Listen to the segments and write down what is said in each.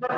Good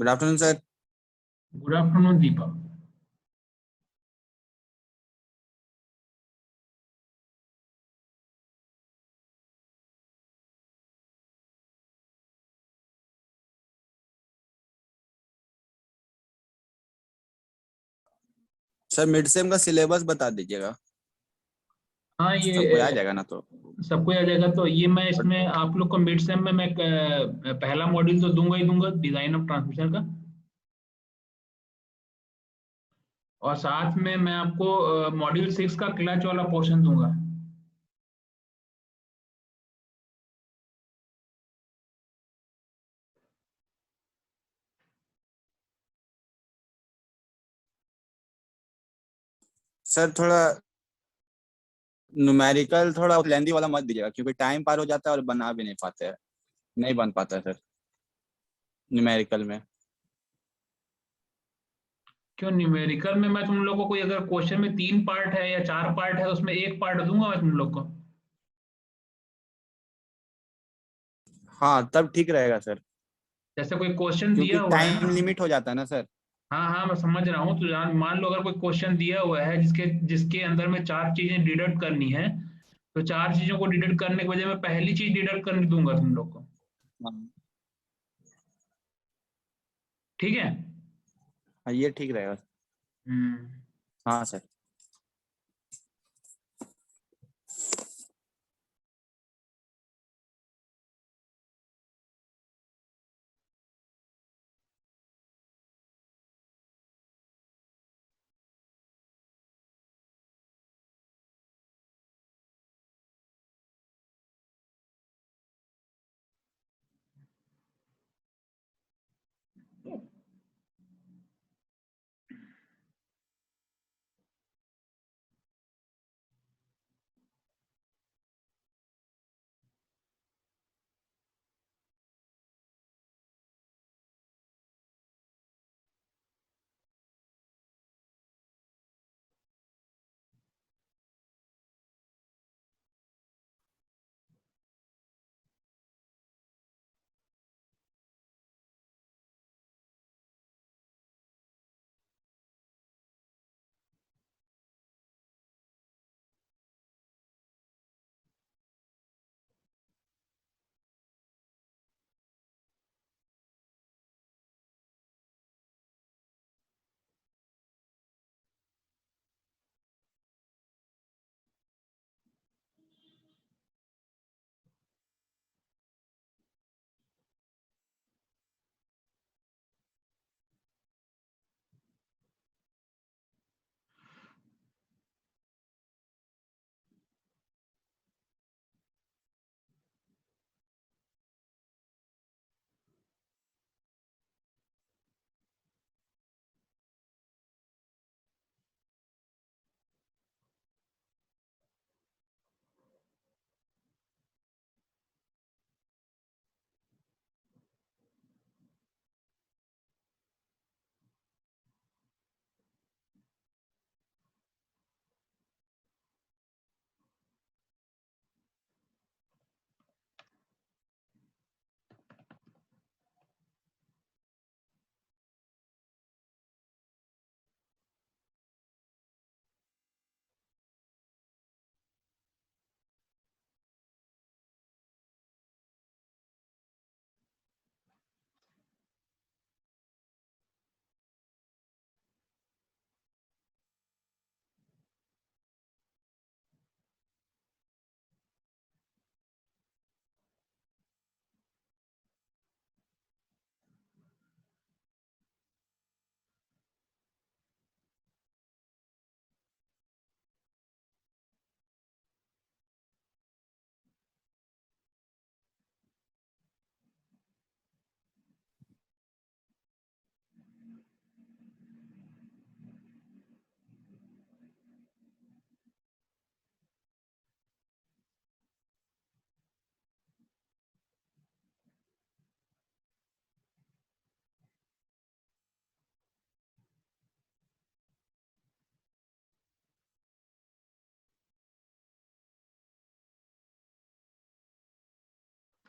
afternoon sir. Good afternoon Deepak. Sir mid sem का syllabus बता दीजिएगा, हाँ सबको आ ये जाएगा ना? तो सबको आ जाएगा। तो ये मैं इसमें आप लोग को मिड सेम में मैं पहला मॉड्यूल तो दूंगा ही दूंगा, डिजाइन ऑफ ट्रांसमिशन का। और साथ में मैं आपको मॉड्यूल 6 का क्लच वाला पोर्शन दूंगा। सर थोड़ा न्यूमेरिकल थोड़ा लेंदी वाला मत दीजिएगा, क्योंकि टाइम पार हो जाता है और बना भी नहीं पाते हैं, नहीं बन पाता है सर न्यूमेरिकल में। क्यों न्यूमेरिकल में मैं तुम लोग को, कोई अगर क्वेश्चन में 3 पार्ट है या 4 पार्ट है तो उसमें एक पार्ट दूंगा मैं तुम लोग को। हाँ तब ठीक रहेगा सर, जैसे कोई क्वेश्चन क्योंकि दिया हुआ है टाइम ना। लिमिट हो जाता है ना सर। हाँ हाँ मैं समझ रहा हूँ। तो मान लो अगर कोई क्वेश्चन दिया हुआ है जिसके जिसके अंदर में 4 चीजें डिडक्ट करनी है, तो 4 चीजों को डिडक्ट करने के बजाय मैं पहली चीज डिडक्ट करने दूंगा तुम लोग को। हाँ ठीक है। हाँ, ये ठीक रहेगा। हम्म। हाँ सर।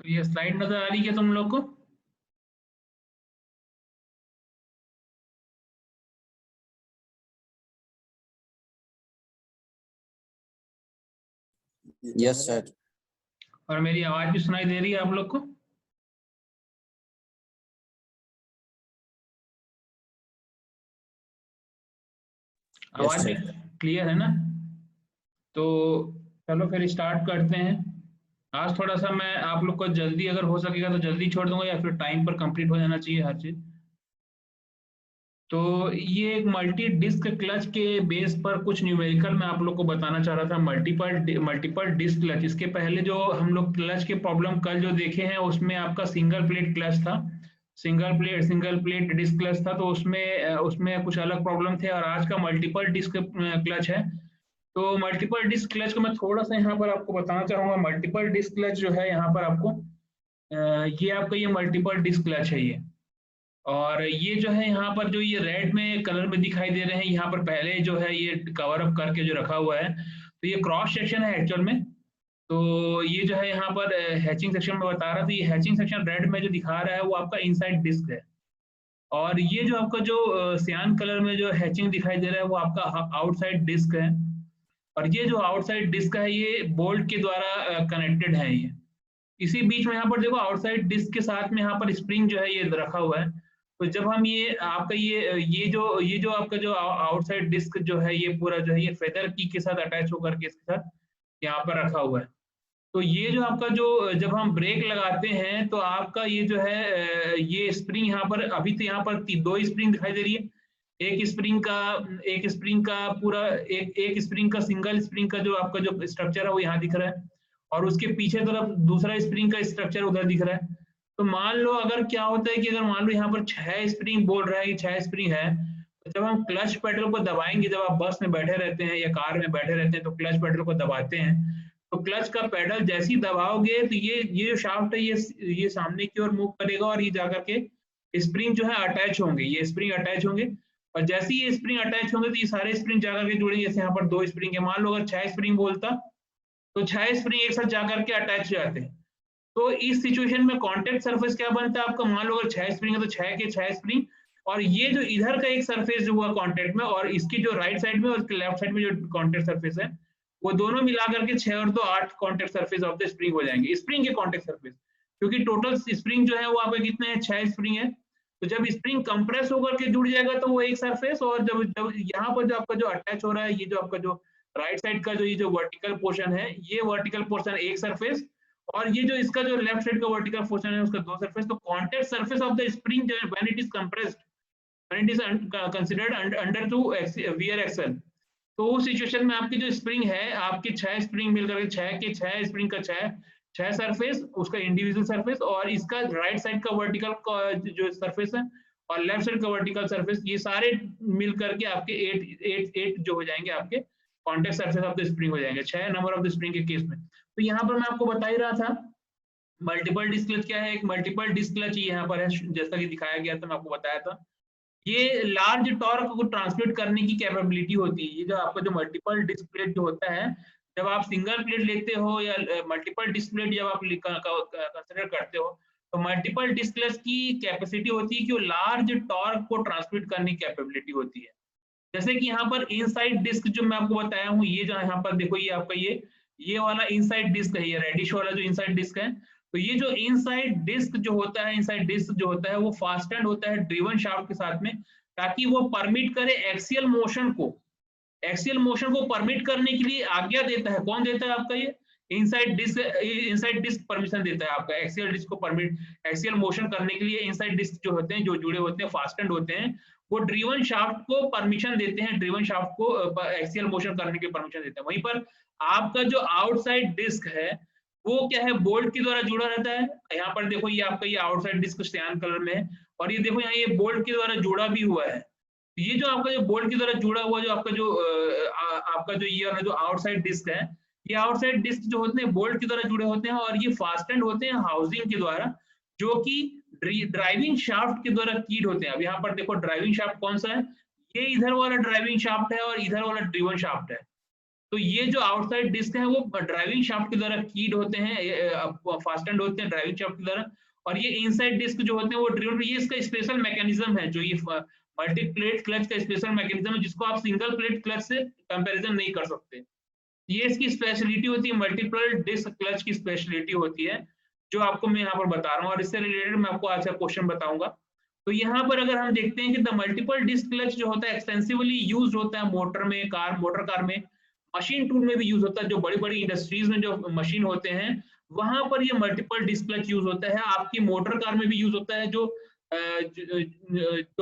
तो ये स्लाइड नजर आ रही है तुम लोग को? Yes sir. और मेरी आवाज भी सुनाई दे रही है आप लोग को? आवाज भी क्लियर है ना? तो चलो फिर स्टार्ट करते हैं। आज थोड़ा सा मैं आप लोग को जल्दी, अगर हो सकेगा तो जल्दी छोड़ दूंगा, या फिर टाइम पर कंप्लीट हो जाना चाहिए हर चीज। तो ये एक मल्टी डिस्क क्लच के बेस पर कुछ न्यूमेरिकल मैं आप लोग को बताना चाह रहा था। मल्टीपल डिस्क क्लच, इसके पहले जो हम लोग क्लच के प्रॉब्लम कल जो देखे हैं उसमें आपका सिंगल प्लेट क्लच था, सिंगल प्लेट डिस्क क्लच था, तो उसमें कुछ अलग प्रॉब्लम थे। और आज का मल्टीपल डिस्क क्लच है। तो मल्टीपल डिस्क क्लच को मैं थोड़ा सा यहाँ पर आपको बताना चाहूंगा। मल्टीपल डिस्क क्लच जो है यहाँ पर आपको ये आपका ये मल्टीपल डिस्क क्लच है ये। और ये जो है यहाँ पर जो ये रेड में कलर में दिखाई दे रहे हैं, यहाँ पर पहले जो है ये कवर अप करके जो रखा हुआ है, तो ये क्रॉस सेक्शन है एक्चुअल में। तो ये जो है यहाँ पर हैचिंग सेक्शन में बता रहा था, ये हैचिंग सेक्शन रेड में जो दिखा रहा है वो आपका इनसाइड डिस्क है। और ये जो आपका जो सियान कलर में जो हैचिंग दिखाई दे रहा है वो आपका आउटसाइड डिस्क है। और ये जो आउटसाइड डिस्क है ये बोल्ट के द्वारा कनेक्टेड है ये। इसी बीच में यहाँ पर देखो आउटसाइड डिस्क के साथ में यहाँ पर स्प्रिंग जो है ये रखा हुआ है। तो जब हम ये आपका ये जो आपका जो आउटसाइड डिस्क जो है ये पूरा जो है ये फेदर की के साथ अटैच होकर के इसके साथ यहाँ पर रखा हुआ है। तो ये जो आपका जो जब हम ब्रेक लगाते हैं तो आपका ये जो है ये स्प्रिंग यहाँ पर अभी तो यहाँ पर दो स्प्रिंग दिखाई दे रही है। एक स्प्रिंग का पूरा एक स्प्रिंग का सिंगल स्प्रिंग का जो आपका जो स्ट्रक्चर है वो यहाँ दिख रहा है, और उसके पीछे तरफ दूसरा स्प्रिंग का स्ट्रक्चर उधर दिख रहा है। तो मान लो अगर क्या होता है कि अगर मान लो यहाँ पर 6 स्प्रिंग बोल रहा है कि 6 स्प्रिंग है, तो जब हम क्लच पेडल को दबाएंगे, जब आप बस में बैठे रहते हैं या कार में बैठे रहते हैं तो क्लच पेडल को दबाते हैं, तो क्लच का पेडल जैसे ही दबाओगे तो ये जो शाफ्ट है ये सामने की ओर मूव करेगा, और ये जाकर के स्प्रिंग जो है अटैच होंगे, ये स्प्रिंग अटैच होंगे। और जैसे ही ये स्प्रिंग अटैच होंगे तो ये सारे स्प्रिंग जाकर के जुड़ेंगे। जैसे यहाँ पर 2 स्प्रिंग है, मान लो अगर 6 स्प्रिंग बोलता तो 6 स्प्रिंग एक साथ जाकर के अटैच हो जाते हैं। तो इस सिचुएशन में कांटेक्ट सरफेस क्या बनता है आपका? मान लो अगर 6 स्प्रिंग है तो 6 के 6 स्प्रिंग, और ये जो इधर का एक सरफेस जो हुआ कांटेक्ट में, और इसकी जो राइट साइड में और इसके लेफ्ट साइड में जो कांटेक्ट सरफेस है, वो दोनों मिलाकर के 6 और 2 8 contact surface of the spring हो जाएंगे, स्प्रिंग के कांटेक्ट सरफेस। क्योंकि टोटल स्प्रिंग जो है वो आपका कितने हैं? 6 स्प्रिंग है। तो जब स्प्रिंग कंप्रेस होकर के जुड़ जाएगा तो वो एक सरफेस, और जब जब यहाँ पर जो आपका जो अटैच हो रहा है, ये जो आपका जो राइट साइड का जो ये जो वर्टिकल पोर्शन है, ये वर्टिकल पोर्शन एक सरफेस, और ये जो इसका जो लेफ्ट साइड का वर्टिकल पोर्शन है उसका 2 सरफेस। तो contact surface of the spring when it is compressed, when it is considered under to wear axle, तो उस सिचुएशन में आपकी जो स्प्रिंग है, आपकी 6 स्प्रिंग मिलकर के 6 के 6 स्प्रिंग का 6 सरफेस, उसका इंडिविजुअल सरफेस, और इसका राइट साइड का वर्टिकल जो सरफेस है और लेफ्ट साइड का वर्टिकल सरफेस, ये सारे मिलकर के आपके 8 जो हो जाएंगे आपके contact surface of the spring हो जाएंगे 6 नंबर ऑफ द स्प्रिंग के केस में। तो यहाँ पर मैं आपको बता ही रहा था मल्टीपल डिस्क क्लच क्या है। एक मल्टीपल डिस्क क्लच यहाँ पर है, जैसा कि दिखाया गया था, मैं आपको बताया था। ये लार्ज टॉर्क को ट्रांसमिट करने की कैपेबिलिटी होती है। ये जो आपका जो मल्टीपल डिस्क प्लेट जो होता है, जब आप सिंगल प्लेट लेते हो या मल्टीपल डिस्क प्लेट जब आप कंसिडर करते हो, तो मल्टीपल डिस्क क्लच की कैपेसिटी होती है कि वो लार्ज टॉर्क को ट्रांसमिट करने की कैपेबिलिटी होती है। जैसे कि यहाँ पर इनसाइड डिस्क जो मैं आपको बताया हूँ, ये जो यहाँ पर देखो, ये आपका ये वाला इनसाइड डिस्क है, ये रेडिश वाला जो इनसाइड डिस्क है। तो ये जो इनसाइड डिस्क जो होता है, इनसाइड डिस्क जो होता है वो फास्टेंड होता है ड्रिवन शाफ्ट के साथ में, ताकि वो परमिट करे एक्सियल मोशन को परमिट करने के लिए आज्ञा देता है। कौन देता है आपका? ये इनसाइड डिस्क परमिशन देता है आपका एक्सियल डिस्क को परमिट, एक्सियल मोशन करने के लिए। इनसाइड डिस्क जो होते हैं, जो जुड़े होते हैं, फास्टेंड होते हैं, वो ड्रिवन शाफ्ट को परमिशन देते हैं, ड्रिवन शाफ्ट को एक्सियल मोशन करने की परमिशन देते हैं। वहीं पर आपका जो आउटसाइड डिस्क है वो क्या है? बोल्ट के द्वारा जुड़ा रहता है। यहाँ पर देखो, ये आपका ये आउटसाइड डिस्क सियान कलर में है, और ये देखो यहाँ ये बोल्ट के द्वारा जुड़ा भी हुआ है। ये जो आपका जो बोल्ट के द्वारा जुड़ा हुआ जो आपका जो आपका जो ये वाला जो आउटसाइड डिस्क है, ये आउटसाइड डिस्क जो होते हैं बोल्ट के द्वारा जुड़े होते हैं, और ये फास्टेंड होते हैं हाउसिंग के द्वारा, जो कि ड्राइविंग शाफ्ट के द्वारा कीड होते हैं। अब यहाँ पर देखो ड्राइविंग शाफ्ट कौन सा है? ये इधर वाला ड्राइविंग शाफ्ट है और इधर वाला ड्रिवन शाफ्ट है। तो तो ये जो आउटसाइड डिस्क है वो ड्राइविंग शाफ्ट के द्वारा कीड होते हैं, फास्टेंड होते हैं ड्राइविंग शाफ्ट के द्वारा, और ये इनसाइड डिस्क जो होते हैं वो ड्रिवन, ये इसका स्पेशल मैकेनिज्म है, जो ये मल्टी प्लेट क्लच का स्पेशल मैकेनिज्म है, जिसको आप सिंगल प्लेट क्लच से कंपैरिजन नहीं कर सकते। ये इसकी स्पेशलिटी होती है, मल्टीपल डिस्क क्लच की स्पेशलिटी होती है, जो आपको मैं यहाँ पर बता रहा हूँ, और इससे रिलेटेड मैं आपको आज का क्वेश्चन बताऊंगा। तो यहाँ पर अगर हम देखते हैं कि द मल्टीपल डिस्क क्लच जो होता है एक्सटेंसिवली यूज होता है मोटर में, मोटर कार में, मशीन टूल में भी यूज होता है, जो बड़ी बड़ी इंडस्ट्रीज में जो मशीन होते हैं वहां पर ये मल्टीपल डिस्क क्लच यूज होता है। आपकी मोटर कार में भी यूज होता है, जो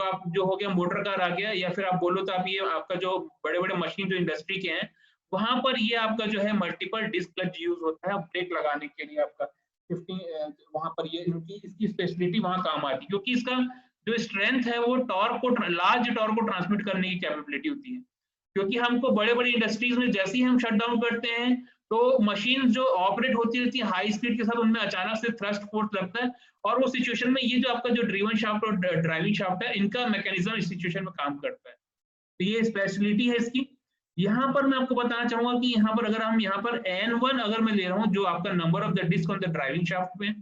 आप जो हो गया मोटर कार आ गया, या फिर आप बोलो तो आप ये आपका जो बड़े बड़े मशीन जो इंडस्ट्री के हैं वहां पर ये आपका जो है मल्टीपल डिस्क क्लच यूज होता है ब्रेक लगाने के लिए। आपका 50 वहां पर ये इसकी स्पेशलिटी वहां काम आती है, क्योंकि इसका जो स्ट्रेंथ है वो टॉर्क को, लार्ज टॉर्क को ट्रांसमिट करने की कैपेबिलिटी होती है। क्योंकि हमको बड़े बड़े इंडस्ट्रीज में जैसे ही हम शट डाउन करते हैं तो मशीन जो ऑपरेट होती रहती है हाई स्पीड के साथ, उनमें अचानक से थ्रस्ट फोर्स लगता है, और वो सिचुएशन में ये जो आपका जो ड्रिवन शाफ्ट और ड्राइविंग शाफ्ट है, इनका मैकेनिज्म इस सिचुएशन में काम करता है। तो ये स्पेशलिटी है इसकी। यहाँ पर मैं आपको बताना चाहूंगा कि यहाँ पर अगर हम यहाँ पर N1 अगर मैं ले रहा हूँ, जो आपका number of the disc on the driving shaft में,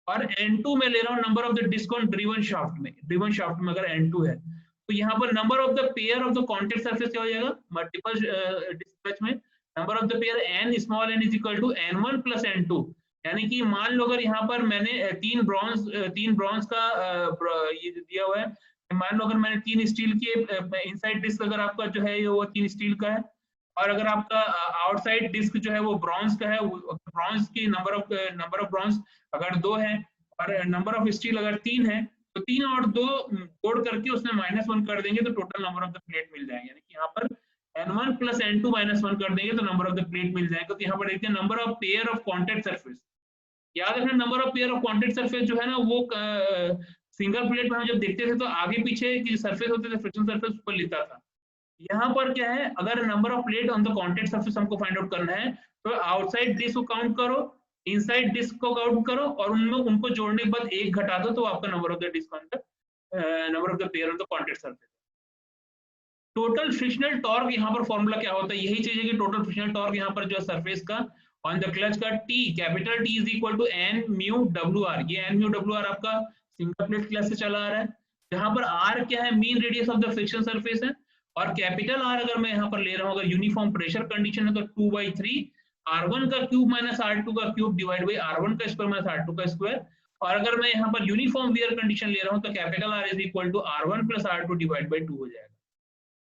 और N2 में ले रहा हूँ number of the disc on driven shaft में, ड्रिवन शाफ्ट में अगर N2 है, तो यहाँ पर number of the pair of the contact surface क्या हो जाएगा मल्टीपल डिस्क क्लच में, number of the pair n small n is equal to n1 plus n2। यानी कि मान लो अगर यहाँ पर मैंने तीन ब्रॉन्ज का ये दिया हुआ है, मान लो अगर मैंने 3 स्टील के इनसाइड डिस्क अगर आपका जो है वो 3 स्टील का है, और अगर आपका आउटसाइड डिस्क जो है वो ब्रॉन्ज का है, ब्रॉन्ज की नंबर ऑफ ब्रॉन्ज अगर 2 है और नंबर ऑफ स्टील अगर 3 है, तो 3 और 2 जोड़ करके उसमें -1 कर देंगे तो total number of the plate मिल जाएगा। यानी कि यहाँ पर n1 प्लस n2 -1 कर देंगे तो नंबर ऑफ द प्लेट मिल जाएगा। तो यहाँ पर देखते हैं number of pair of contact surface, याद रखना number of pair of contact surface जो है ना वो सिंगल प्लेट में हम जब देखते थे तो आगे पीछे की सरफेस होते थे फ्रिक्शन सरफेस ऊपर लिखा था। यहाँ पर क्या है, अगर number of plate on the contact surface हमको फाइंड आउट करना है तो आउटसाइड डिस्क को काउंट करो, इनसाइड डिस्क को काउंट करो, और उनमें उनको जोड़ने के बाद 1 घटा दो, तो आपका number of the disc on the number of the pair on the contact surface. Total frictional torque यहाँ पर फॉर्मूला क्या होता है, यही चीज है कि टोटल फ्रिक्शनल टॉर्क यहाँ पर जो है सरफेस का ऑन द क्लच का T, capital T is equal to n mu WR। ये n म्यू WR आपका सिंगल प्लेट क्लच से चला आ रहा है, जहां पर R क्या है, mean radius of the friction surface है, और कैपिटल R अगर मैं यहाँ पर ले रहा हूँ अगर यूनिफॉर्म प्रेशर कंडीशन है तो 2/3 R1 का क्यूब माइनस R2 का क्यूब डिवाइड बाई R1 का स्क्वायर माइनस R2 का स्क्वायर, और अगर मैं यहाँ पर यूनिफॉर्म वियर कंडीशन ले रहा हूँ तो capital R is equal to R1 plus R2 divide by 2 हो जाएगा।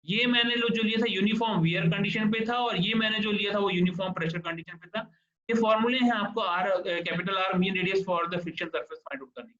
ये मैंने जो लिया था यूनिफॉर्म वियर कंडीशन पे था, और ये मैंने जो लिया था वो यूनिफॉर्म प्रेशर कंडीशन पे था। ये फॉर्मूले हैं आपको capital R mean radius for the friction surface find out करने के।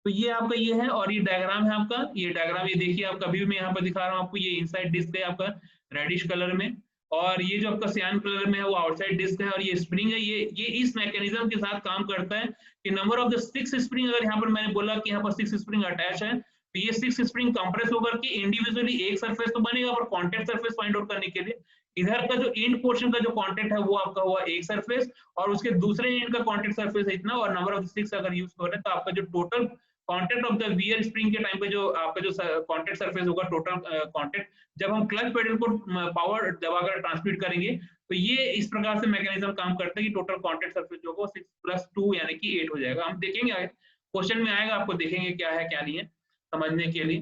तो ये आपका ये है, और ये डायग्राम है आपका, ये डायग्राम ये देखिए आप, कभी भी मैं यहाँ पर दिखा रहा हूँ आपको, ये इनसाइड डिस्क है आपका रेडिश कलर में, और ये जो आपका सियान कलर में है वो आउटसाइड डिस्क है, और ये स्प्रिंग है, ये इस मैकेनिज्म के साथ काम करता है कि नंबर ऑफ द 6 स्प्रिंग, अगर यहाँ पर मैंने बोला कि यहाँ पर 6 स्प्रिंग अटैच है, तो ये 6 स्प्रिंग कंप्रेस होकर के इंडिविजुअली एक सरफेस तो बनेगा, पर कॉन्टेक्ट सरफेस फाइंड आउट करने के लिए इधर का जो एंड पोर्शन का जो कॉन्टेक्ट है वो आपका हुआ एक सरफेस, और उसके दूसरे एंड का कॉन्टेक्ट सरफेस है इतना, और नंबर ऑफ 6 अगर यूज कर रहे हैं तो आपका जो total contact of the wear spring के टाइम पे जो आपका जो कॉन्टेक्ट सरफेस होगा, टोटल कॉन्टेक्ट जब हम क्लच पेडल को पावर दबाकर ट्रांसमिट करेंगे, तो ये इस प्रकार से मैकेनिज्म काम करता है कि टोटल कॉन्टेक्ट सरफेस जो होगा 6 + 2 यानी कि 8 हो जाएगा। हम देखेंगे क्वेश्चन में आएगा, आपको देखेंगे क्या है क्या नहीं है समझने के लिए।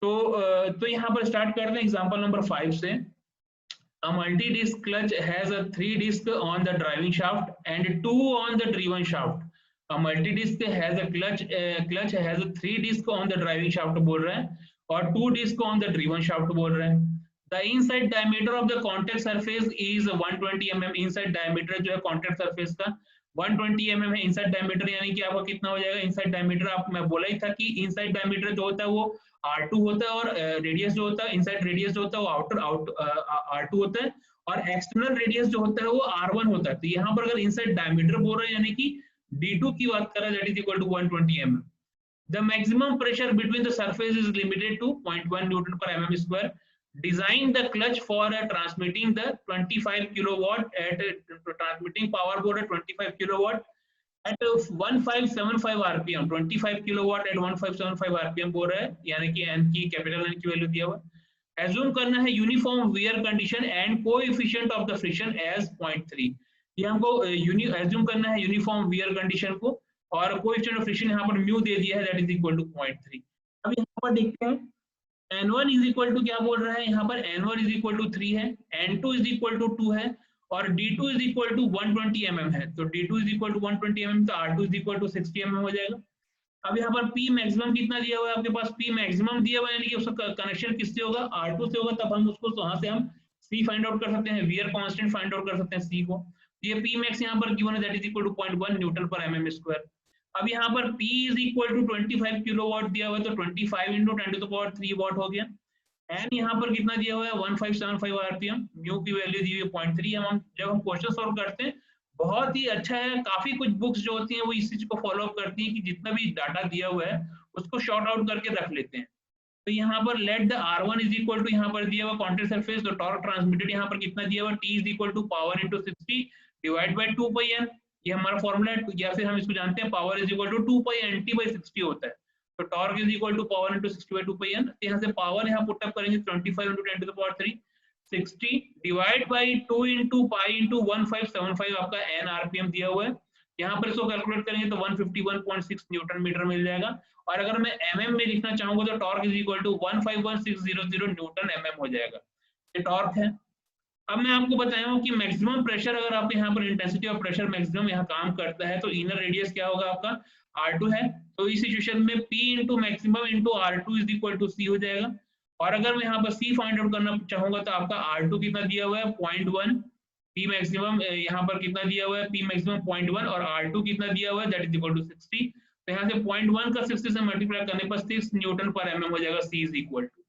तो यहाँ पर स्टार्ट करते हैं एग्जांपल नंबर 5 से। A multi-disc clutch has a 3 disc on the driving shaft and 2 on the driven shaft. A multi-disc has a clutch has a 3 disc on the driving shaft बोल रहा है, और 2 disc on the driven shaft बोल रहा है। The inside diameter of the contact surface is 120 mm. inside diameter जो है contact surface का 120 mm है inside diameter, यानी कि आपका कितना हो जाएगा inside diameter, आप मैं बोला ही था कि inside diameter जो होता है वो R2 होता है, और रेडियस जो होता है इनसाइड रेडियस जो होता है वो आउटर R2 होता है, और एक्सटर्नल रेडियस जो होता है वो R1 होता है। तो यहाँ पर अगर इनसाइड डायमीटर बोल रहे हैं यानी कि D2 की बात कर रहा है, that is equal to 120 mm। The maximum pressure between the surface is limited to 0.1 Newton per mm square. Design the clutch for transmitting the 25 kilowatt at transmitting power board at 25 kilowatt at 1575 rpm, 25 kilowatt at 1575 rpm बोल रहा है, यानी कि n की capital n की value दिया हुआ, assume करना है uniform wear condition and coefficient of the friction as 0.3। ये हमको एज्यूम करना है यूनिफॉर्म वियर कंडीशन को, और कोएफिशिएंट ऑफ फ्रिक्शन यहाँ पर म्यू दे दिया है, दैट इज इक्वल टू 0.3। अब यहाँ पर देखते हैं N1 इज इक्वल टू क्या बोल रहा है यहाँ पर, N1 इज इक्वल टू 3 है, N2 इज इक्वल टू 2 है, और D2 is equal to 120 mm है। तो D2 is equal to 120 mm, तो R2 is equal to 60 mm हो जाएगा। अब यहाँ पर P मैक्सिमम कितना दिया हुआ है आपके पास, P मैक्सिमम दिया हुआ है, यानी कि उसका कनेक्शन किससे होगा, R2 से होगा, तब हम उसको वहां से हम C फाइंड आउट कर सकते हैं, वियर कांस्टेंट फाइंड आउट कर सकते हैं C को। ये P मैक्स यहाँ पर गिवन है, that is equal to 0.1 newton per mm square. अब यहाँ पर P is equal to 25 kilowatt दिया हुआ है, तो 25 into 10 to the power 3 watt हो गया। एन यहाँ पर कितना दिया हुआ है 1575 आरपीएम, म्यू की वैल्यू दी हुई है 0.3। हम जब हम क्वेश्चन सॉल्व करते हैं बहुत ही अच्छा है, काफी कुछ बुक्स जो होती हैं वो इस चीज को फॉलो अप करती हैं कि जितना भी डाटा दिया हुआ है उसको शॉर्ट आउट करके रख लेते हैं। तो यहाँ पर let the R1 is equal to यहाँ पर दिया हुआ कॉन्टैक्ट सरफेस, तो टॉर्क ट्रांसमिटेड यहाँ पर कितना दिया हुआ T is equal to power into 60 divide by 2 pi n, ये हमारा फॉर्मूला है, या फिर हम इसको जानते हैं power is equal to 2 pi nt by 60 होता है। तो torque is equal to power into 60 by 2 pi n। यहाँ से पावर यहाँ पुट अप करेंगे 25 into 10 to the power 3 60 divide by 2 into pi into 1575 आपका n आरपीएम दिया हुआ है। यहाँ पर इसको कैलकुलेट करेंगे तो 151.6 न्यूटन मीटर मिल जाएगा। और अगर मैं mm में लिखना चाहूंगा तो torque is equal to 151600 newton mm हो जाएगा, ये टॉर्क है। अब मैं आपको बताया हूँ कि मैक्सिमम प्रेशर, अगर आप यहाँ पर इंटेंसिटी ऑफ प्रेशर मैक्सिमम यहाँ काम करता है तो इनर रेडियस क्या होगा आपका R2 है। तो इस सिचुएशन में P into maximum into R2 is equal to C हो जाएगा। और अगर मैं यहाँ पर C फाइंड आउट करना चाहूंगा तो आपका R2 कितना दिया हुआ है 0.1, P मैक्सिमम यहाँ पर कितना दिया हुआ है P मैक्सिमम 0.1 और R2 कितना दिया हुआ है दैट इज इक्वल टू 60। तो यहाँ से 0.1 का 60 से मल्टीप्लाई करने पर 6 न्यूटन पर mm हो जाएगा, C इज इक्वल टू।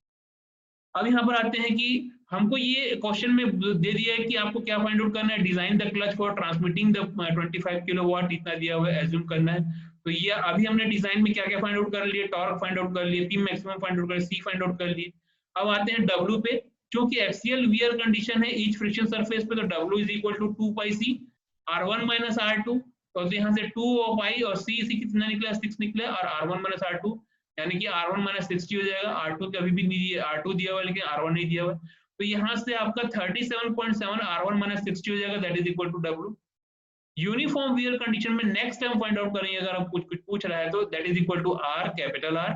अब यहाँ पर आते हैं कि हमको ये क्वेश्चन में दे दिया है कि आपको क्या फाइंड आउट करना है, design the clutch for transmitting the 25 kilowatt इतना दिया हुआ है, एज्यूम करना है। तो ये अभी हमने डिजाइन में क्या क्या फाइंड आउट कर लिए, टॉर्क फाइंड आउट कर लिए, P मैक्सिमम फाइंड आउट कर लिए, C फाइंड आउट कर लिए। अब आते हैं W पे, क्योंकि एक्सियल वियर कंडीशन है ईच फ्रिक्शन सरफेस पे, तो W is equal to 2 pi C R1 minus R2। तो यहाँ से 2 पाई और C कितना निकला 6 निकला, और R1 माइनस R2 यानी कि R1 माइनस 60 हो जाएगा। R2 अभी भी नहीं दिया, R2 दिया हुआ लेकिन R1 नहीं दिया हुआ। तो यहाँ से आपका 37.7 R1 माइनस 60 हो जाएगा, that is equal to W। Uniform wear condition में नेक्स्ट टाइम फाइंड आउट करेंगे, अगर आप कुछ पूछ रहा है तो that is equal to R capital R।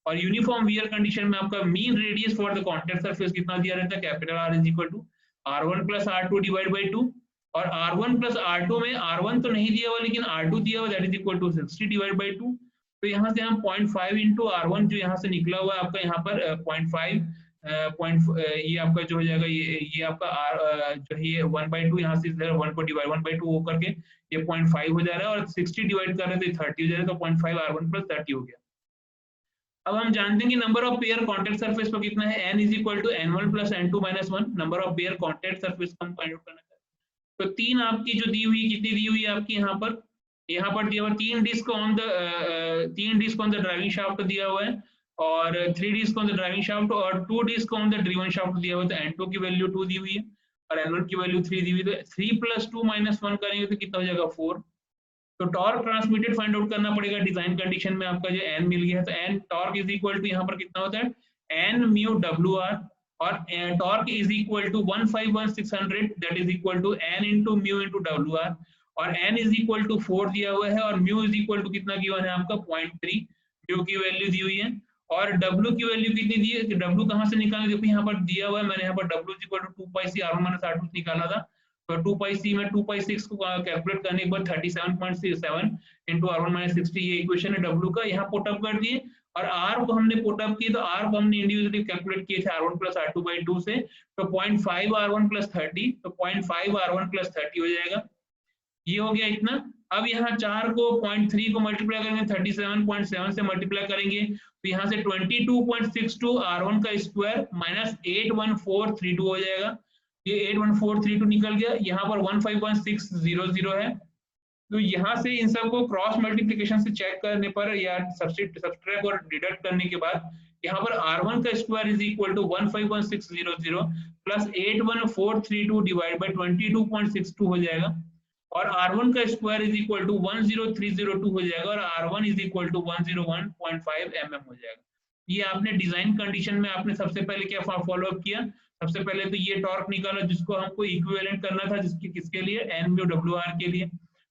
और यूनिफॉर्म वियर कंडीशन में आपका mean radius for the contact surface कितना दिया रहता है, capital R is equal to R1 plus R2 divide by 2। और R1 प्लस R2 में R1 तो नहीं दिया हुआ लेकिन R2 दिया हुआ, that is equal to 60 divide by 2। तो यहाँ से हम 0.5 इंटू R1 जो यहाँ से निकला हुआ है आपका यहाँ पर 0.5 ये आपका जो हो जाएगा, ये आपका जो है ये 1/2 यहाँ से 1 को डिवाइड 1/2 हो करके ये 0.5 हो जा रहा है, और 60 डिवाइड कर रहे हैं तो 30 हो जा रहा है, तो 0.5 R1 प्लस 30 हो गया। अब हम जानते हैं कि number of pair contact surface पर कितना है, n is equal to n1 plus n2 minus 1। Number of pair contact surface का हम फाइंड आउट करना है। तो 3 आपकी जो दी हुई, कितनी दी हुई है आपकी यहाँ पर दिया हुआ 3 disc on the driving shaft दिया हुआ है, और 3 disc on the driving shaft और 2 disc on the driven shaft दिया हुआ है। तो n2 की वैल्यू 2 दी हुई है और n1 की वैल्यू 3 दी हुई है। तो 3 प्लस 2 माइनस 1 करेंगे तो कितना हो जाएगा 4। तो टॉर्क ट्रांसमिटेड फाइंड आउट करना पड़ेगा डिजाइन कंडीशन में, आपका जो n मिल गया है तो n torque is equal to यहाँ पर कितना होता है n म्यू WR, और torque is equal to 151600 that is equal to n into mu into WR, और n इज इक्वल टू 4 दिया हुआ है, और म्यू इज इक्वल टू कितना गिवन है आपका 0.3, म्यू की वैल्यू दी हुई है। और W की वैल्यू कितनी दी है, W कहाँ से निकालें, देखो यहाँ पर दिया हुआ है, मैंने यहाँ पर W is equal to 2 pi C R1 minus R2 निकाला था। तो 2 पाई C में 2 पाई 6 को कैलकुलेट करने के बाद 37.7 इंटू R1 माइनस 60 ये इक्वेशन है W का, यहाँ पुट अप कर दिए। और R को हमने पुट अप किए तो R को हमने इंडिविजुअली कैलकुलेट किए थे R1 प्लस R2 बाई 2 से, तो 0.5 R1 प्लस 30, तो 0.5 R1 प्लस 30 हो जाएगा, ये हो गया इतना। अब यहाँ 4 को 0.3 को मल्टीप्लाई करेंगे 37.7 से मल्टीप्लाई करेंगे तो यहाँ से 22.62 R1 का स्क्वायर माइनस 81432 हो जाएगा, ये 81432 निकल गया। यहाँ पर 151600 है, तो यहाँ से इन सबको क्रॉस मल्टीप्लिकेशन से चेक करने पर या सब्सट्रैक्ट और डिडक्ट करने के बाद यहाँ पर R1 का square is equal to 151600 plus 81432 divide by 22.62 हो जाएगा, और R1 का स्क्वायर इज इक्वल टू 10302 हो जाएगा, और R1 is equal to 101.5 mm हो जाएगा। ये आपने डिजाइन कंडीशन में आपने सबसे पहले क्या फॉलो अप किया, सबसे पहले तो ये टॉर्क निकाला जिसको हमको इक्विवेलेंट करना था, जिसके किसके लिए, एन म्यू डब्ल्यू आर के लिए।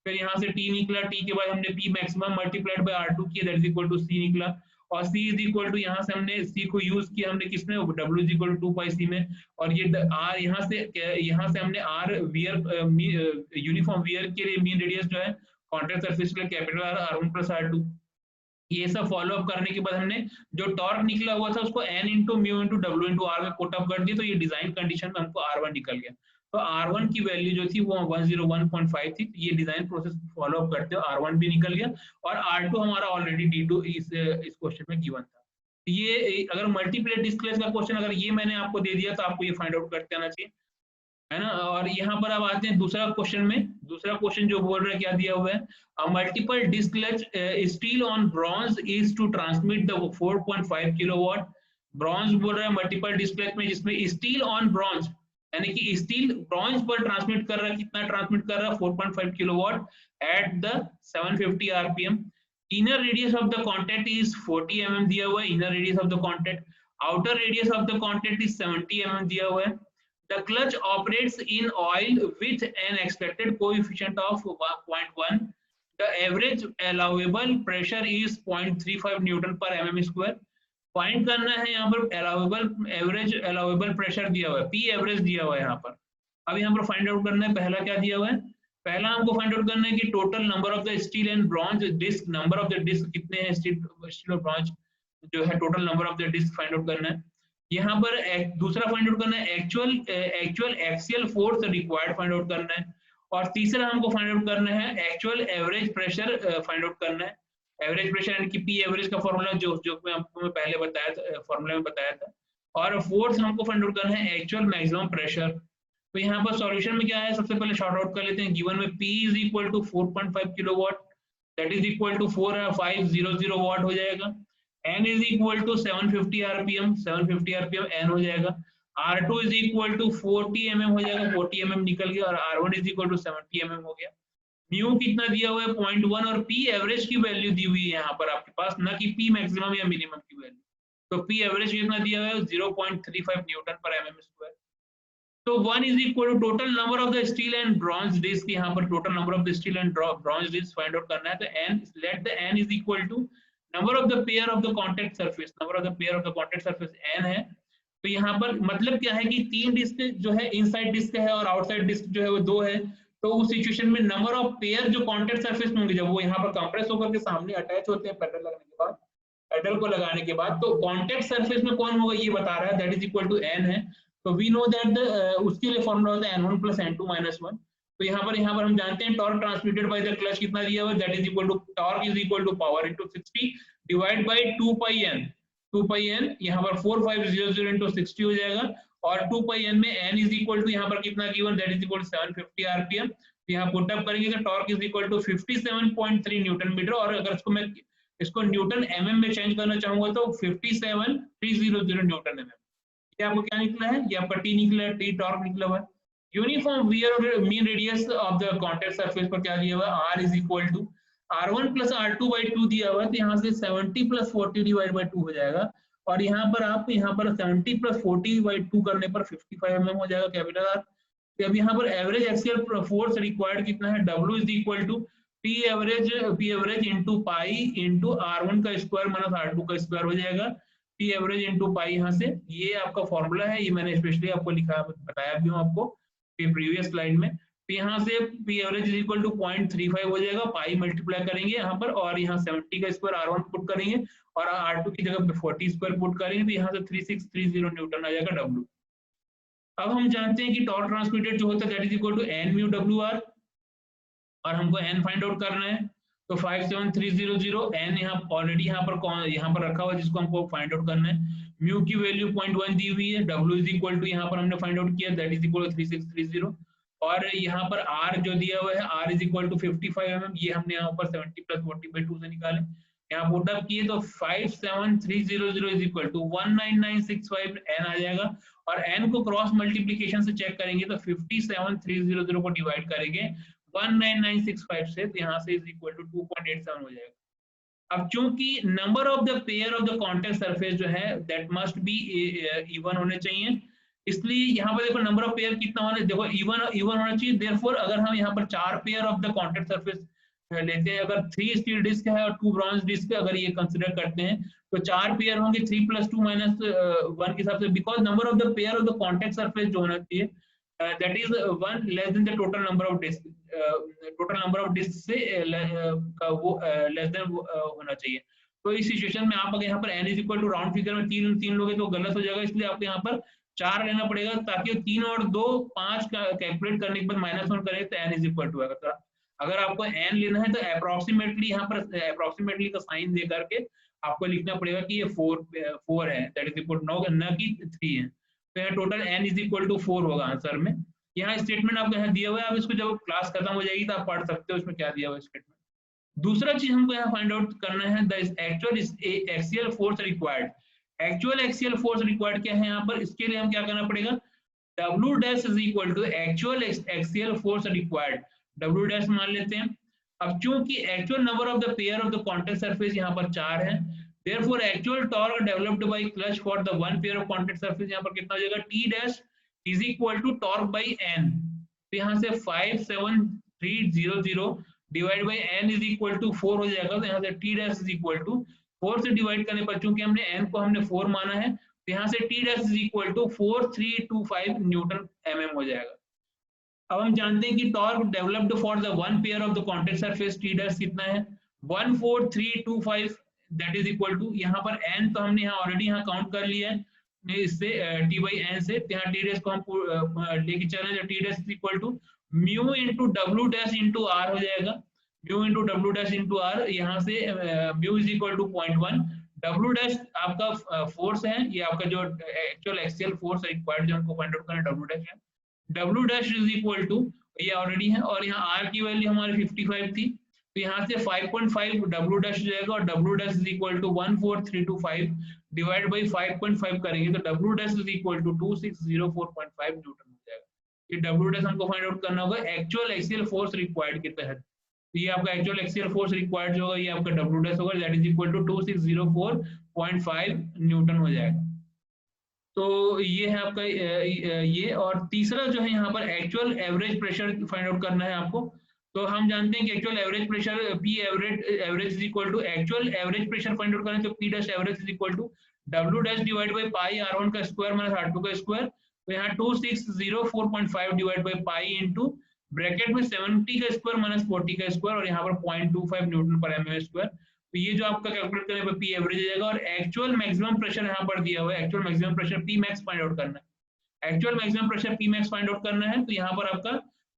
फिर यहाँ से टी निकला, टी के बाद हमने P maximum multiplied by R two किया, that is equal to C निकला, और सी इज इक्वल टू यहाँ से हमने सी को यूज किया हमने किसमें, डब्ल्यू इज इक्वल टू 2 पाई सी में, और ये आर यहाँ से हमने आर वियर यूनिफॉर्म वियर के लिए मीन रेडियस जो है कॉन्ट्रैक्ट सरफेस के लिए capital R R1 plus R2। ये सब फॉलो अप करने के बाद हमने जो टॉर्क निकला हुआ था उसको n into mu into W into R में पुट अप कर दिया, तो ये डिजाइन कंडीशन में हमको R1 निकल गया। तो R1 की वैल्यू जो थी वो 101.5 थी, ये डिजाइन प्रोसेस फॉलो अप करते हुए R1 भी निकल गया, और R2 हमारा ऑलरेडी D2 इस क्वेश्चन में गिवन था। ये अगर मल्टीप्लेट डिस्प्लेस का क्वेश्चन अगर ये मैंने आपको दे दिया तो आपको ये फाइंड आउट करते आना चाहिए, है ना। और यहाँ पर अब आते हैं दूसरा क्वेश्चन में। दूसरा क्वेश्चन जो बोल रहा है क्या दिया हुआ है, multiple disc clutch steel on bronze is to transmit the 4.5 kilowatt. Bronze बोल रहा है मल्टीपल डिस्क क्लच में जिसमें स्टील ऑन ब्रॉन्ज यानी कि स्टील ब्रॉन्ज पर ट्रांसमिट कर रहा है, कितना ट्रांसमिट कर रहा है, 4.5 kilowatt at the 750 RPM. Inner radius of the contact is 40 mm दिया हुआ है, inner radius of the contact. Outer radius of the contact is 70 mm दिया हुआ है। The clutch operates in oil with an expected coefficient of 0.1. The average allowable pressure is 0.35 Newton per mm square. Find करना है यहाँ पर average allowable pressure दिया हुआ है, P average दिया हुआ है यहाँ पर। अब यहाँ पर find out करना है, पहला क्या दिया हुआ है, पहला हमको find out करना है कि total number of the steel and bronze disc, number of the disc कितने हैं steel और bronze जो है total number of the disc find out करना है। यहाँ पर दूसरा फाइंड आउट करना है actual axial force required find out करना है, और तीसरा हमको फाइंड आउट करना है actual average pressure find out करना है। एवरेज प्रेशर यानी कि पी एवरेज का फॉर्मूला जो मैं आपको पहले बताया था, फॉर्मूला में बताया था, और फोर्स हमको फाइंड आउट करना है एक्चुअल मैक्सिमम प्रेशर। तो यहाँ पर सॉल्यूशन में क्या है, सबसे पहले शॉर्ट आउट कर लेते हैं। गिवन में P is equal to 4.5 kilowatt, that is equal to 4500 watt हो जाएगा। n is equal to 750 rpm, 750 rpm n हो जाएगा। R2 is equal to 40 mm हो जाएगा, 40 mm निकल गया, और R1 is equal to 70 mm हो गया। म्यू कितना दिया हुआ है 0.1, और P एवरेज की वैल्यू दी हुई है यहाँ पर आपके पास, ना कि P मैक्सिमम या मिनिमम की वैल्यू। तो P एवरेज कितना दिया हुआ है 0.35 न्यूटन पर mm स्क्वायर। तो 1 is equal to total number of the steel and bronze disc, यहाँ पर total number of the steel and bronze disc find out करना है। तो n, let the n is equal to number of the pair of the contact surface, number of the pair of the contact surface n है। तो यहाँ पर मतलब क्या है कि 3 डिस्क जो है इनसाइड डिस्क है और आउटसाइड डिस्क जो है वो 2 है। तो उस सिचुएशन में नंबर ऑफ पेयर जो कॉन्टैक्ट सरफेस होंगे जब वो यहाँ पर कंप्रेस होकर के सामने अटैच होते हैं पेडल लगने के बाद, पेडल को लगाने के बाद, तो कॉन्टैक्ट सरफेस में कौन होगा ये बता रहा है, that is equal to n है। तो वी नो दैट उसके लिए फॉर्मूला होता है n1 + n2 - 1। तो यहाँ पर हम जानते हैं torque transmitted by the clutch कितना दिया हुआ है, that is equal to torque is equal to power into 60 divide by 2 pi n। 2 pi n यहाँ पर 4500 इनटू 60 हो जाएगा, और 2 पाई n में n इज इक्वल टू यहाँ पर कितना given, that is equal to 750 RPM. तो यहाँ पुट अप करेंगे तो torque is equal to 57.3 newton metre, और अगर इसको मैं इसको न्यूटन mm में चेंज करना चाहूंगा तो 57300 न्यूटन mm। ये आपको क्या निकला है, ये आपका T निकला है, T टॉर्क निकला हुआ है। यूनिफॉर्म वियर और mean radius of the contact surface पर क्या दिया हुआ है, R is equal to R1 + R2/2 दिया हुआ है। तो यहाँ से 70 + 40 डिवाइड बाय 2 हो जाएगा, और यहाँ पर आप 70 + 40/2 करने पर 55 mm हो जाएगा कैपिटल R। तो अब यहाँ पर एवरेज एक्सियल फोर्स रिक्वायर्ड कितना है, W is equal to P average into pi into R1 का स्क्वायर माइनस R2 का स्क्वायर हो जाएगा। P एवरेज इंटू पाई यहाँ से, ये आपका फॉर्मूला है, ये मैंने स्पेशली आपको लिखा बताया भी हूँ आपको प्रीवियस स्लाइड में। तो यहाँ से P average is equal to 0.35 हो जाएगा, पाई मल्टीप्लाई करेंगे यहाँ पर, और यहाँ 70 का स्क्वायर R1 पुट करेंगे और R2 की जगह पे 40 स्क्वायर पुट करेंगे, तो यहाँ से 3630 न्यूटन आ जाएगा W। अब हम जानते हैं कि टॉर्क ट्रांसमिटेड जो होता है that is equal to n mu WR, और हमको n फाइंड आउट करना है। तो 57300 n यहाँ ऑलरेडी यहाँ पर रखा हुआ है जिसको हमको फाइंड आउट करना है। म्यू की वैल्यू 0.1 दी हुई है, W इज इक्वल टू यहाँ पर हमने फाइंड आउट किया दैट इज इक्वल टू 3630, और यहाँ पर R जो दिया हुआ है R is equal to 55 mm, ये हमने यहाँ पर 70 + 40/2 से निकाले, यहाँ पुट अप किए तो 57300 इज इक्वल टू 19965 n आ जाएगा, और n को क्रॉस मल्टीप्लिकेशन से चेक करेंगे तो 57300 को डिवाइड करेंगे 19965 से, तो यहाँ से इज इक्वल टू 2.87 हो जाएगा। अब चूंकि number of the pair of the contact surface जो है दैट मस्ट बी इवन होने चाहिए, इसलिए यहाँ पर देखो नंबर ऑफ पेयर कितना होना, देखो इवन इवन होना चाहिए। देयरफॉर अगर हम यहाँ पर 4 pair of the contact surface लेते हैं, अगर 3 स्टील डिस्क है और 2 ब्रॉन्ज डिस्क अगर ये कंसिडर करते हैं, तो 4 पेयर होंगे 3 + 2 - 1 के हिसाब से, because number of the pair of the contact surface जो होना चाहिए that is 1 less than the total number of disc, total number of disc से का वो लेस देन होना चाहिए। तो इस सिचुएशन में आप अगर यहाँ पर n is equal to round figure में 3 लोगे तो गलत हो जाएगा, इसलिए आपको यहाँ पर 4 लेना पड़ेगा, ताकि 3 और 2 5 का कैलकुलेट करने के बाद -1 करें तो n इज इक्वल टू आएगा। अगर आपको n लेना है तो अप्रोक्सीमेटली यहाँ पर अप्रोक्सीमेटली का साइन दे करके आपको लिखना पड़ेगा कि ये 4 है, दैट इज इक्वल टू न कि 3 है। तो यहाँ total n is equal to 4 होगा आंसर में। यहाँ स्टेटमेंट आपको यहाँ दिया हुआ है, आप इसको जब क्लास खत्म हो जाएगी तो आप पढ़ सकते हो इसमें क्या दिया हुआ है स्टेटमेंट। दूसरा चीज हमको यहाँ फाइंड आउट करना है the actual axial force required. Actual axial force required क्या है यहाँ पर, इसके लिए हम क्या करना पड़ेगा, W dash is equal to actual axial force required, W dash मान लेते हैं। अब चूंकि actual number of the pair of the contact surface यहाँ पर 4 है, therefore actual torque developed by clutch for the one pair of contact surface यहाँ पर कितना हो जाएगा, T dash is equal to torque by n। तो यहाँ से 57300 divide by n is equal to 4 हो जाएगा। तो यहाँ से T dash is equal to 4 से डिवाइड करने पर चूंकि हमने n को हमने 4 माना है, तो यहाँ से T dash is equal to 4325 newton mm हो जाएगा। अब हम जानते हैं कि torque developed for the one pair of the contact surface T dash कितना है, 14325, दैट इज इक्वल टू यहाँ पर n तो हमने यहाँ ऑलरेडी यहाँ काउंट कर लिया है इससे t बाई n से, यहाँ T डैश को हम लेके चले तो T dash is equal to mu into W dash into r हो जाएगा, mu into W dash into r, यहाँ से mu is equal to 0.1, W dash आपका फोर्स है, ये आपका जो एक्चुअल एक्सियल फोर्स रिक्वायर्ड जो हमको फाइंड आउट करना है W डैश है, W dash is equal to ये ऑलरेडी है, और यहाँ R की वैल्यू हमारी 55 थी, तो यहाँ से 5.5 W डैश हो जाएगा, और W dash is equal to 14325 divide by 5.5 करेंगे तो W dash is equal to 2604.5 newton हो जाएगा। ये W डैश हमको फाइंड आउट करना होगा एक्चुअल एक्सियल फोर्स रिक्वायर्ड के तहत। तो ये आपका एक्चुअल एक्सियल फोर्स रिक्वायर्ड जो होगा ये आपका W डैश होगा, that is equal to 2604.5 newton हो जाएगा। तो ये है आपका ये, और तीसरा जो है यहाँ पर actual average pressure find out करना है आपको। तो हम जानते हैं कि actual average pressure P average is equal to actual average pressure find out करें तो P dash average is equal to W dash divide by pi R1 का स्क्वायर माइनस R2 का स्क्वायर। तो यहाँ 2604.5 divide by pi into bracket में 70 का square minus 40 का square, और यहाँ पर 0.25 न्यूटन पर mm स्क्वायर। तो ये जो आपका कैलकुलेट करने पर P एवरेज आ जाएगा, और एक्चुअल मैक्सिमम प्रेशर यहाँ पर दिया हुआ है, actual maximum pressure P max find out करना है। Actual maximum pressure P max find out करना है, तो यहाँ पर आपका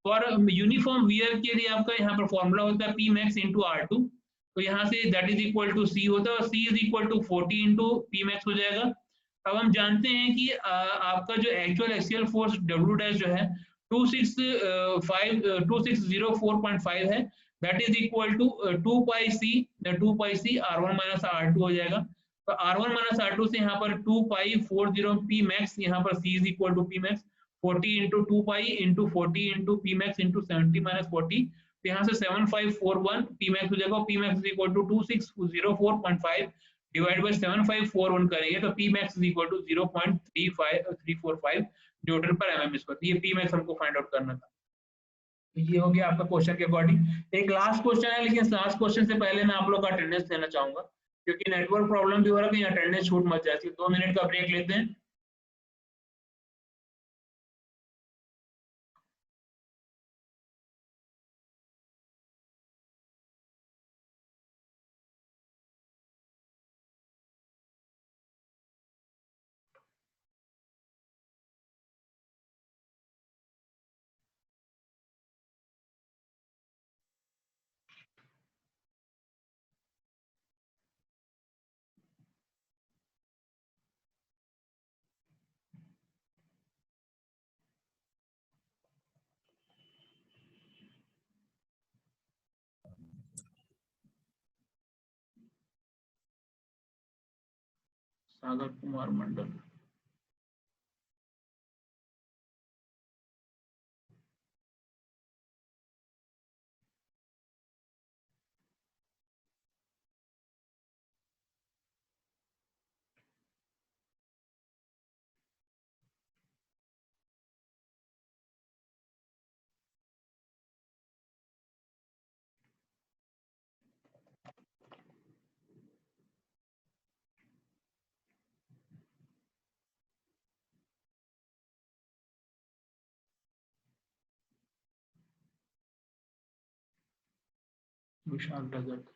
फॉर यूनिफॉर्म वियर के लिए आपका यहाँ पर फॉर्मूला होता है P मैक्स इंटू R2। तो यहाँ से that is equal to C होता है, और C is equal to 40 into P max हो जाएगा। अब हम जानते हैं कि आपका जो actual axial force W dash जो है 2604.5 है, that is equal to 2 pi C R1 minus R2 हो जाएगा। तो R1 माइनस R2 से यहाँ पर 2 पाई 40 P मैक्स, यहाँ पर C is equal to P max 40 into 2 pi into 40 into P max into 70 minus 40, तो यहाँ से 7541 P मैक्स हो जाएगा। P max is equal to 2604.5 divide by 7541 करेंगे तो P max is equal to 0.345 newton per mm square. ये P मैक्स हमको फाइंड आउट करना था। ये हो गया आपका क्वेश्चन के अकॉर्डिंग। एक लास्ट क्वेश्चन है, लेकिन लास्ट क्वेश्चन से पहले मैं आप लोग का अटेंडेंस लेना चाहूंगा, क्योंकि नेटवर्क प्रॉब्लम भी हो रहा है, कहीं अटेंडेंस छूट मत जाती है। 2 मिनट का ब्रेक लेते हैं। सागर कुमार मंडल। विशाल डेजर्ट।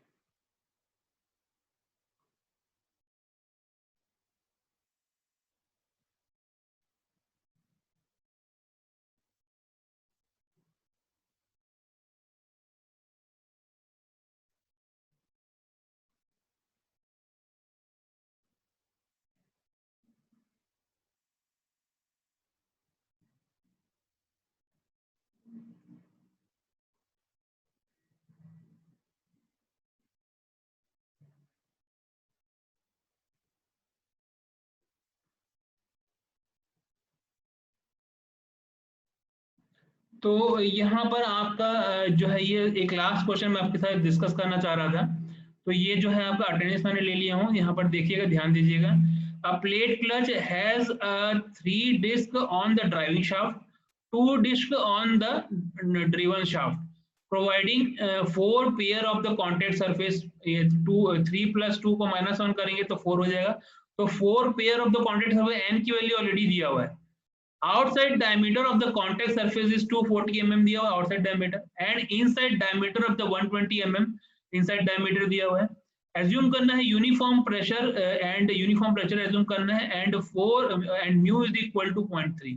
तो यहाँ पर आपका जो है ये एक लास्ट क्वेश्चन मैं आपके साथ डिस्कस करना चाह रहा था। तो ये जो है आपका अटेंडेंस मैंने ले लिया हूँ, यहाँ पर देखिएगा, ध्यान दीजिएगा। A plate clutch has 3 disc on the driving shaft, 2 disc on the driven shaft, providing 4 pair of the contact surface. 3 + 2 को -1 करेंगे तो 4 हो जाएगा। तो 4 pair of the contact surface, n की वैल्यू ऑलरेडी दिया हुआ है। Outside diameter of the contact surface is 240 mm दिया हुआ outside diameter, and inside diameter of the 120 mm inside diameter दिया हुआ है। assume करना है uniform pressure and uniform pressure assume करना है, and 4 and mu is equal to 0.3।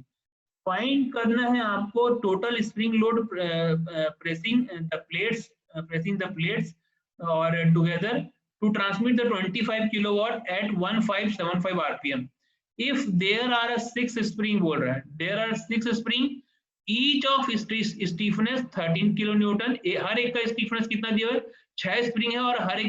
find करना है आपको total spring load pressing the plates or together to transmit the 25 kilowatt at 1575 rpm। if there are 6 spring बोल रहा है, there are 6 spring, each of stiffness 13 kilo newton, हर एक का stiffness कितना दिया है, 6 स्प्रिंग है, और हर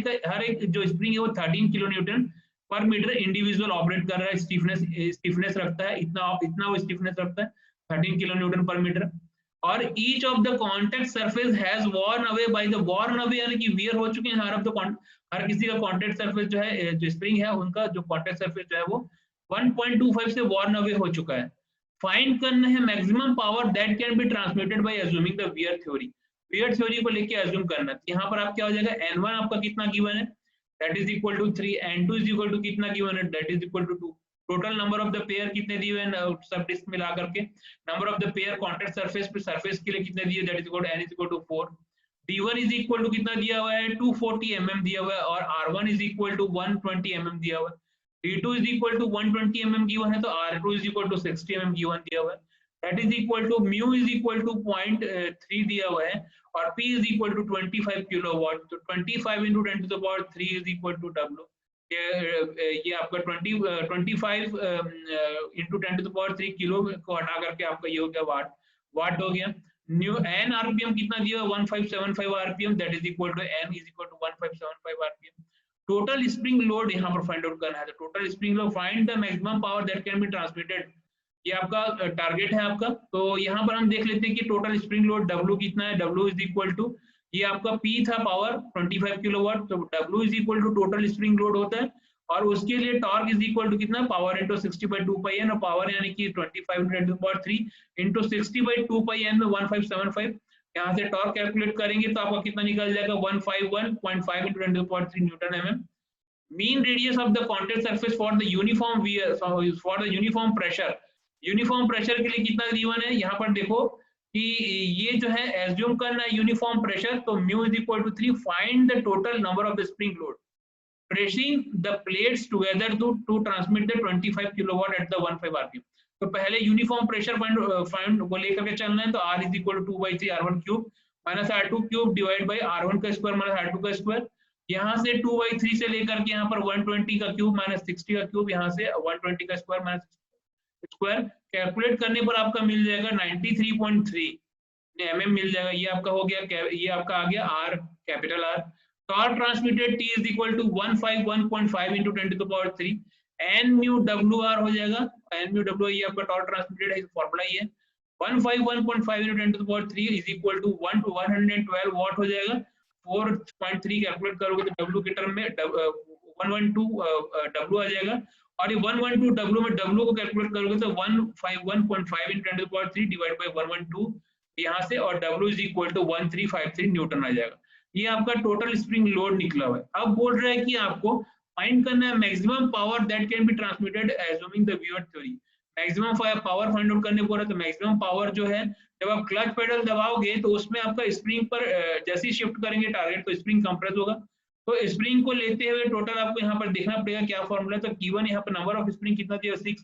एक जो स्प्रिंग है वो 13 किलो न्यूटन पर मीटर इंडिविजुअल ऑपरेट कर रहा है। स्टीफनेस रखता है इतना वो स्टीफनेस रखता है 13 किलो न्यूटन पर मीटर। और each of the contact surface has worn away by the worn away यानी कि वियर हो चुके हैं हर किसी का कॉन्टेक्ट सरफेस जो है, जो स्प्रिंग है उनका जो कॉन्टेक्ट सरफेस जो है वो 1.25 से वॉर्न अवे हो चुका है। फाइंड करना है maximum power that can be transmitted by assuming the wear theory. Wear theory को लेके अज्यूम करना है। यहाँ पर आप क्या हो जाएगा, n1 आपका कितना गिवन है, that is equal to 3, n2 is equal to कितना गिवन है, that is equal to 2। Total number of the pair कितने दिए हुए हैं सब डिस्क मिला करके, number of the pair contact surface के लिए कितने दिए, that is equal to n is equal to 4। d1 is equal to कितना दिया हुआ है, 240 mm दिया हुआ है, और r1 is equal to 120 mm दिया हुआ है। d2 is equal to 120 mm given है, तो r2 is equal to 60 mm given दिया हुआ है, that is equal to mu is equal to 0.3 दिया हुआ है, और p is equal to 25 kilowatt. तो 25 into 10 to the power 3 is equal to w। ये आपका 25 into 10 to the power 3 kilo को हटा करके आपका ये हो गया वाट हो गया। न्यू n rpm कितना दिया हुआ, 1575 rpm, that is equal to n is equal to 1575 rpm। Total spring load यहाँ पर फाइंड आउट करना है। तो total spring load, find the maximum power that can be transmitted, ये आपका टारगेट है आपका। तो यहाँ पर हम देख लेते हैं कि टोटल स्प्रिंग लोड W कितना है, W इज इक्वल टू, ये आपका P था पावर 25 किलोवाट, तो W is equal to total spring load होता है, और उसके लिए टॉर्क इज इक्वल टू कितना, पावर इंटू 60/2 पाई n, और पावर यानी कि 25 × 10⁻³ इंटू 60/2 पाई n में 1575। यहाँ से टॉर्क कैलकुलेट करेंगे तो आपका कितना निकल जाएगा, 151.5 × 10⁻³ Newton mm। Mean radius of the contact surface for the uniform uniform pressure के लिए कितना गिवन है, यहाँ पर देखो कि ये जो है एज्यूम करना है यूनिफॉर्म प्रेशर, तो mu is equal to 3। Find the total number of the spring load pressing the plates together to transmit the 25 kilowatt at the 15 rpm। तो पहले यूनिफॉर्म प्रेशर फाइंड को लेकर के चलना है, तो R is equal to 2/3 R1 cube minus R2 cube divide by R1 का square minus R2 का स्क्वायर। यहाँ से 2/3 से लेकर के यहाँ पर 120 का क्यूब माइनस 60 का क्यूब, यहाँ से 120 का स्क्वायर माइनस स्क्वायर। कैलकुलेट करने पर आपका मिल जाएगा 93.3 mm मिल जाएगा। ये आपका हो गया, ये आपका आ गया R, capital R। Torque transmitted T is equal to 151.5 into 10 to the power 3 n mu WR हो जाएगा। n mu WR ये आपका टॉर्क ट्रांसमिटेड है, फॉर्मूला ये 151.5 into 10 to the power 3 is equal to 112 वाट हो जाएगा। 4.3 कैलकुलेट करोगे तो W के टर्म में 112 W आ जाएगा, और ये 112 W में W को कैलकुलेट करोगे तो 151.5 into 10 to the power 3 divide by 112 यहाँ से, और W is equal to 1353 newton आ जाएगा। ये आपका टोटल स्प्रिंग लोड निकला हुआ है। अब बोल रहा है कि आपको फाइंड करना है maximum power that can be transmitted assuming the viewer theory. Maximum power find out करने को रहा है, तो मैक्सिमम पावर जो है जब आप क्लच पेडल दबाओगे तो उसमें आपका स्प्रिंग पर जैसे ही शिफ्ट करेंगे टारगेट तो स्प्रिंग कंप्रेस होगा। तो स्प्रिंग को लेते हुए टोटल आपको यहाँ पर देखना पड़ेगा क्या फॉर्मूला है। तो Q1 यहाँ पर नंबर ऑफ स्प्रिंग कितना दिया 6,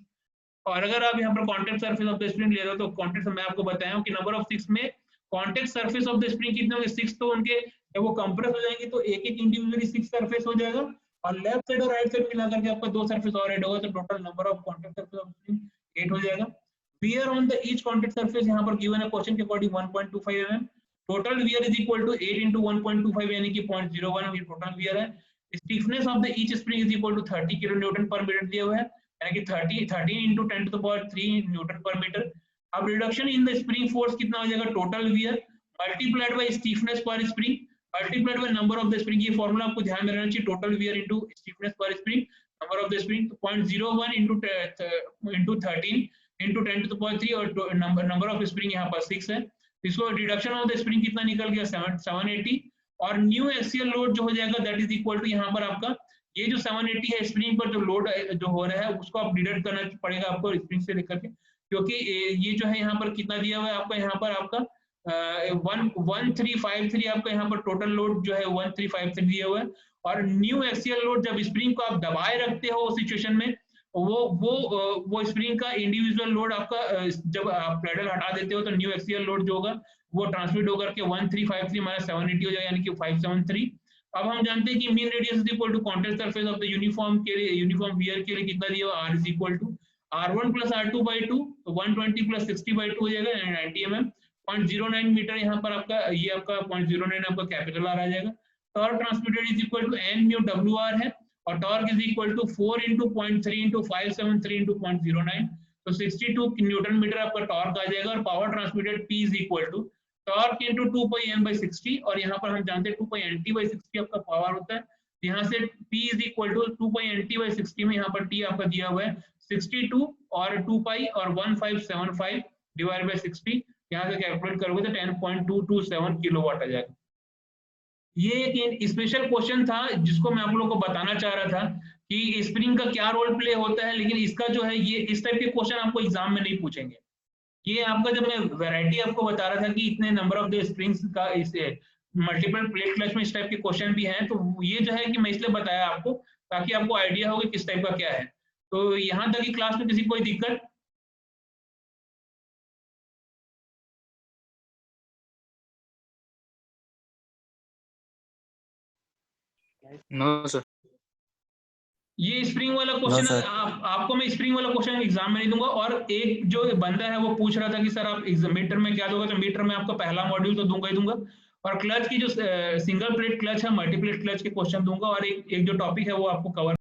और अगर आप यहाँ पर contact surface of the spring ले रहे हो तो कॉन्टेक्ट मैं आपको बताया हूँ कि नंबर ऑफ 6 में contact surface of the spring कितने होंगे 6, तो उनके जब वो कंप्रेस हो जाएंगे तो एक एक इंडिविजुअली 6 सरफेस हो जाएगा, और लेफ्ट साइड और राइट साइड मिला करके आपका 2 सरफेस और ऐड होगा, तो total number of contact surface of spring 8 हो जाएगा। Wear on the each contact surface यहाँ पर गिवन है क्वेश्चन के according 1.25 mm, total wear is equal to 8 into 1.25 यानी कि 0.01 ये टोटल वियर है। Stiffness of the each spring is equal to 30 kN per meter दिया हुआ है, यानी कि 13 into 10 to the power 3 Newton per meter। अब reduction in the spring force कितना हो जाएगा, total wear multiplied by stiffness per spring multiplied by number of the spring, ये फॉर्मूला आपको ध्यान में रहना चाहिए, total wear into stiffness per spring number of the spring, 0.01 into 13 into 10 to the power 3 और नंबर ऑफ स्प्रिंग यहाँ पर 6 है। इसको रिडक्शन ऑफ द स्प्रिंग कितना निकल गया 780, और न्यू एक्सियल लोड जो हो जाएगा दैट इज इक्वल टू यहाँ पर आपका ये जो 780 है स्प्रिंग पर जो लोड जो हो रहा है उसको आप डिडक्ट करना पड़ेगा आपको स्प्रिंग से लेकर के, क्योंकि ये जो है यहाँ पर कितना दिया हुआ है आपका, यहाँ पर आपका 1353 आपका यहाँ पर टोटल लोड जो है 1353 दिया हुआ है, और न्यू एक्सियल लोड जब स्प्रिंग को आप दबाए रखते हो सिचुएशन में वो स्प्रिंग का इंडिविजुअल लोड आपका जब आप पेडल हटा देते हो तो न्यू एक्सियल लोड जो होगा वो ट्रांसमिट होकर के 1353 माइनस 780 हो जाएगा, यानी कि 573। अब हम जानते हैं कि mean radius is equal to contact surface of the uniform के लिए, यूनिफॉर्म वियर के लिए कितना दिया हुआ, r is equal to r1 plus r2 by 2, तो 120 प्लस 60 बाई 2 हो जाएगा 90 mm, 0.09 मीटर यहाँ पर आपका ये आपका 0.09 आपका कैपिटल आर आ जाएगा। Torque transmitted is equal to n mu WR है, और torque is equal to 4 into 0.3 into 573 into 0.09, तो 62 न्यूटन मीटर आपका टॉर्क आ जाएगा, और power transmitted P is equal to torque into 2 pi m by 60, और यहाँ पर हम जानते हैं 2 pi nt by 60 आपका पावर होता है, यहाँ से P is equal to 2 pi nt by 60 में यहाँ पर T आपका दिया हुआ है 62 और 2 pi और 1575 डिवाइड बाय 60, यहाँ से कैलकुलेट करोगे तो 10.227 किलोवाट आ जाएगा। ये एक स्पेशल क्वेश्चन था जिसको मैं आप लोगों को बताना चाह रहा था कि स्प्रिंग का क्या रोल प्ले होता है, लेकिन इसका जो है ये इस टाइप के क्वेश्चन आपको एग्जाम में नहीं पूछेंगे। ये आपका जब मैं वैरायटी आपको बता रहा था कि इतने नंबर ऑफ द स्प्रिंग्स का इसे मल्टीपल प्लेट क्लच में इस टाइप के क्वेश्चन भी हैं, तो ये जो है कि मैं इसलिए बताया आपको ताकि आपको आइडिया हो कि किस टाइप का क्या है। तो यहाँ तक की क्लास में किसी कोई दिक्कत? No sir. ये स्प्रिंग वाला क्वेश्चन आपको मैं स्प्रिंग वाला क्वेश्चन एग्जाम में नहीं दूंगा। और एक जो बंदा है वो पूछ रहा था कि सर आप मीटर में क्या दोगे, तो मीटर में आपका पहला मॉड्यूल तो दूंगा ही दूंगा, और क्लच की जो सिंगल प्लेट क्लच है मल्टीप्लेट क्लच के क्वेश्चन दूंगा, और एक जो टॉपिक है वो आपको कवर